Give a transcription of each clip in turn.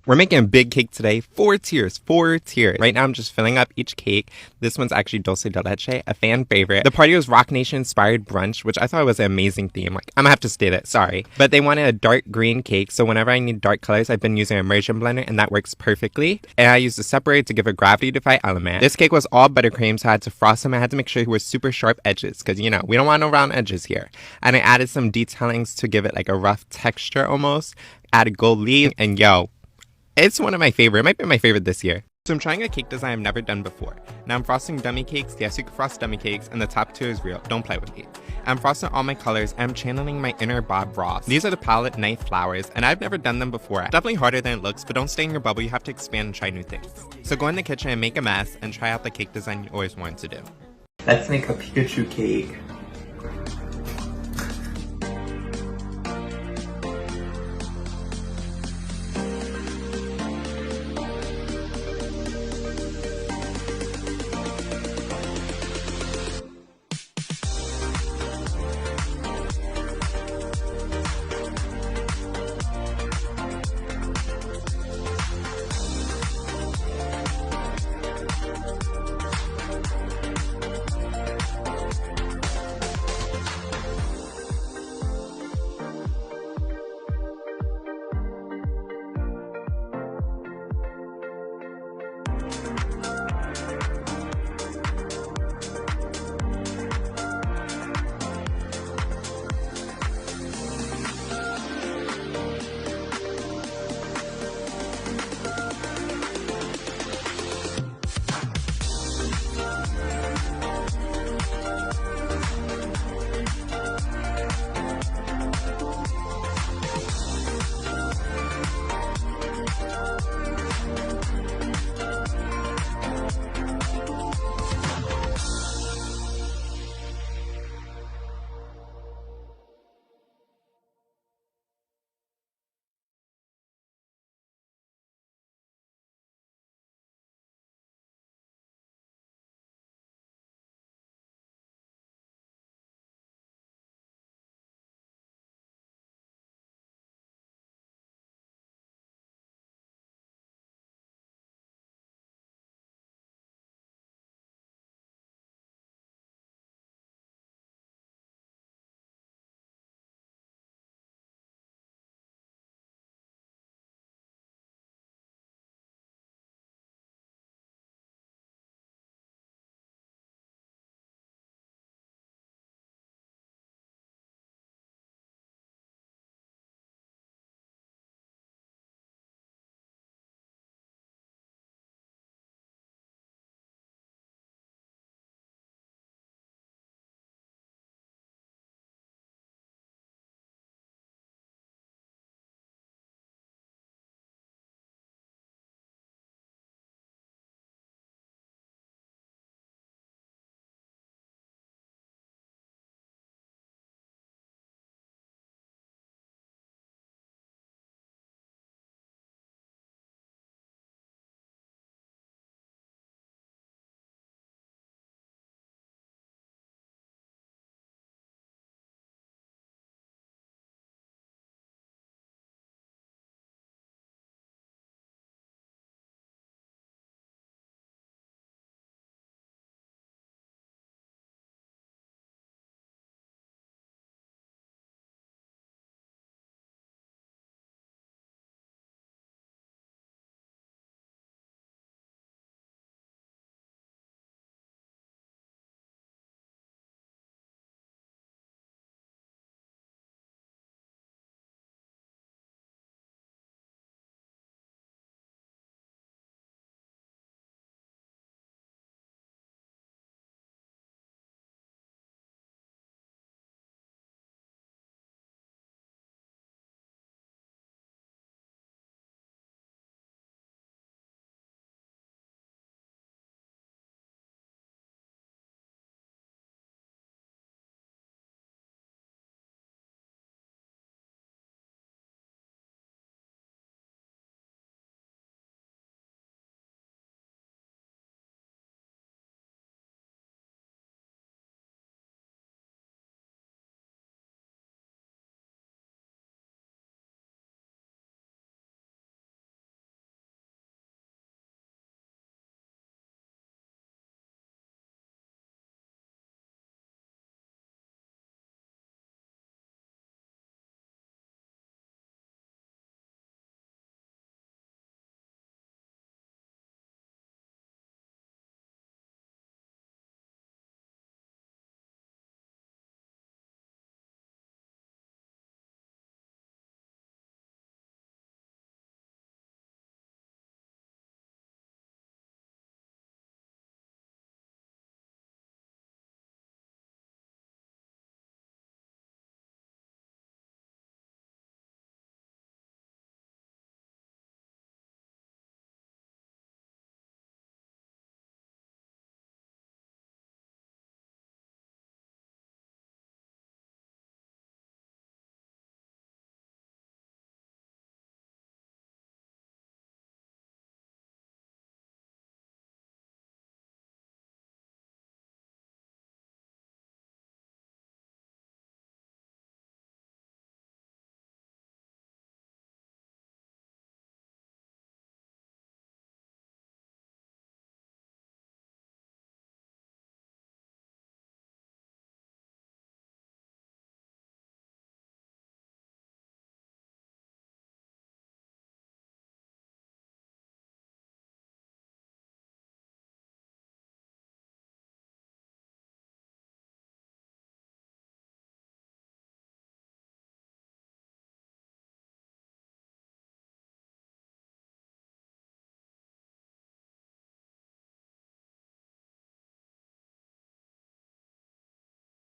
We're making a big cake today, 4 tiers, 4 tiers. Right now I'm just filling up each cake. This one's actually dulce de leche, a fan favorite. The party was Roc Nation inspired brunch, which I thought was an amazing theme. Like, I'm gonna have to state it, sorry. But they wanted a dark green cake, so whenever I need dark colors, I've been using an immersion blender, and that works perfectly. And I used a separator to give a gravity defy element. This cake was all buttercream, so I had to frost them. I had to make sure they were super sharp edges, because you know, we don't want no round edges here. And I added some detailings to give it like a rough texture almost. Added gold leaf, and yo, it's one of my favorite. It might be my favorite this year. So I'm trying a cake design I've never done before. Now I'm frosting dummy cakes. Yes, you can frost dummy cakes, and the top two is real. Don't play with me. I'm frosting all my colors, and I'm channeling my inner Bob Ross. These are the palette knife flowers, and I've never done them before. Definitely harder than it looks, but don't stay in your bubble. You have to expand and try new things. So go in the kitchen and make a mess, and try out the cake design you always wanted to do. Let's make a Pikachu cake.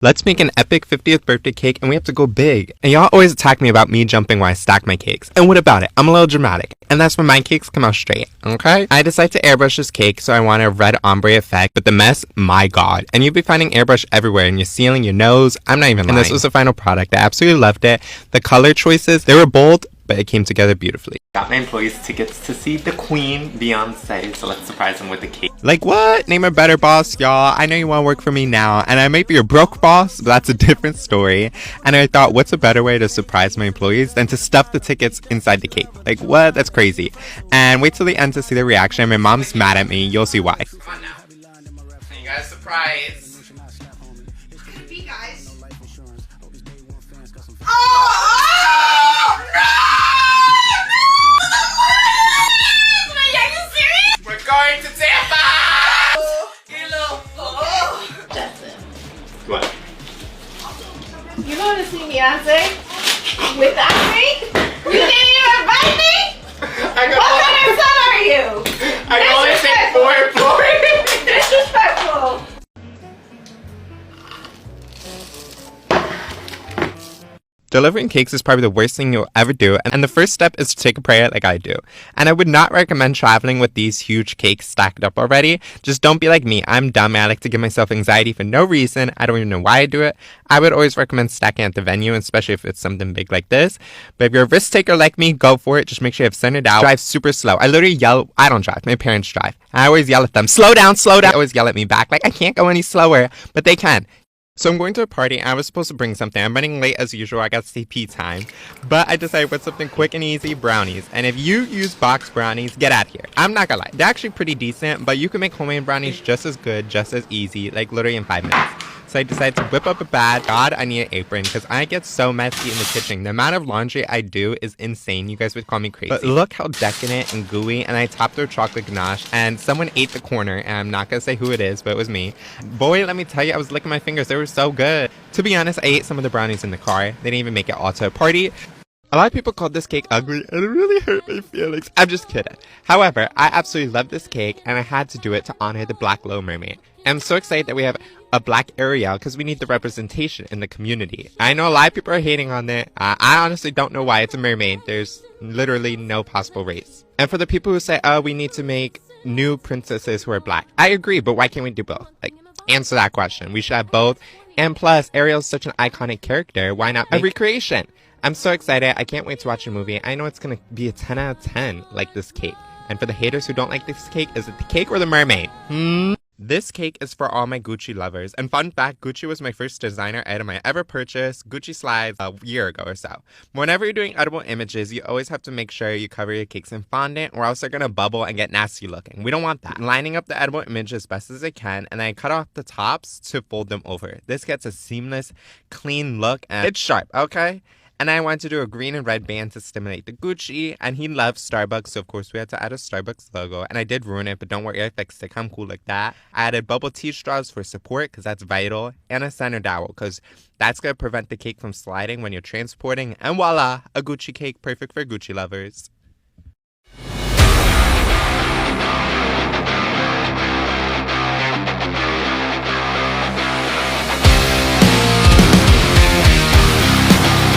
Let's make an epic 50th birthday cake and we have to go big. And y'all always attack me about me jumping when I stack my cakes. And what about it? I'm a little dramatic. And that's when my cakes come out straight, okay? I decided to airbrush this cake, so I want a red ombre effect. But the mess, my god. And you'll be finding airbrush everywhere in your ceiling, your nose. I'm not even lying. And this was the final product. I absolutely loved it. The color choices, they were bold, but it came together beautifully. Got my employees tickets to see the Queen, Beyonce, so let's surprise them with the cake. Like what? Name a better boss, y'all. I know you want to work for me now, and I might be a broke boss, but that's a different story. And I thought, what's a better way to surprise my employees than to stuff the tickets inside the cake? Like what? That's crazy. And wait till the end to see the reaction. My mom's mad at me. You'll see why. Come on now. You guys surprise. Hey guys. We're going to Tampa! Justin, What? you going to see Beyonce without me? You didn't even invite me? What kind of son are you? I can only take 4 employees. Disrespectful. Delivering cakes is probably the worst thing you'll ever do, and the first step is to take a prayer like I do. And I would not recommend traveling with these huge cakes stacked up already. Just don't be like me. I'm dumb. I like to give myself anxiety for no reason. I don't even know why I do it. I would always recommend stacking at the venue, especially if it's something big like this. But if you're a risk taker like me, go for it. Just make sure you have centered out. Drive super slow. I literally yell. I don't drive. My parents drive. I always yell at them, slow down, slow down. They always yell at me back like I can't go any slower, but they can. So I'm going to a party, and I was supposed to bring something. I'm running late as usual. I got CP time. But I decided with something quick and easy, brownies. And if you use box brownies, get out here. I'm not gonna lie. They're actually pretty decent, but you can make homemade brownies just as good, just as easy, like literally in 5 minutes. So I decided to whip up a bag. God, I need an apron because I get so messy in the kitchen. The amount of laundry I do is insane. You guys would call me crazy. But look how decadent and gooey, and I topped it with chocolate ganache, and someone ate the corner, and I'm not gonna say who it is, but it was me. Boy, let me tell you, I was licking my fingers. They were so good. To be honest, I ate some of the brownies in the car. They didn't even make it all to a party. A lot of people called this cake ugly, and it really hurt my feelings. I'm just kidding. However, I absolutely love this cake, and I had to do it to honor the Black Little Mermaid. I'm so excited that we have a black Ariel because we need the representation in the community. I know a lot of people are hating on it. I honestly don't know why. It's a mermaid. There's literally no possible race. And for the people who say, oh, we need to make new princesses who are black. I agree, but why can't we do both? Like, answer that question. We should have both. And plus, Ariel's such an iconic character. Why not make a recreation? I'm so excited. I can't wait to watch the movie. I know it's going to be a 10 out of 10 like this cake. And for the haters who don't like this cake, is it the cake or the mermaid? This cake is for all my Gucci lovers. And fun fact, Gucci was my first designer item I ever purchased. Gucci slides a year ago or so. Whenever you're doing edible images, you always have to make sure you cover your cakes in fondant or else they're going to bubble and get nasty looking. We don't want that. Lining up the edible image as best as I can, and I cut off the tops to fold them over. This gets a seamless, clean look, and it's sharp, okay? And I wanted to do a green and red band to stimulate the Gucci, and he loves Starbucks, so of course we had to add a Starbucks logo, and I did ruin it, but don't worry, I fixed it. I'm cool like that. I added bubble tea straws for support, because that's vital, and a center dowel, because that's going to prevent the cake from sliding when you're transporting, and voila, a Gucci cake, perfect for Gucci lovers.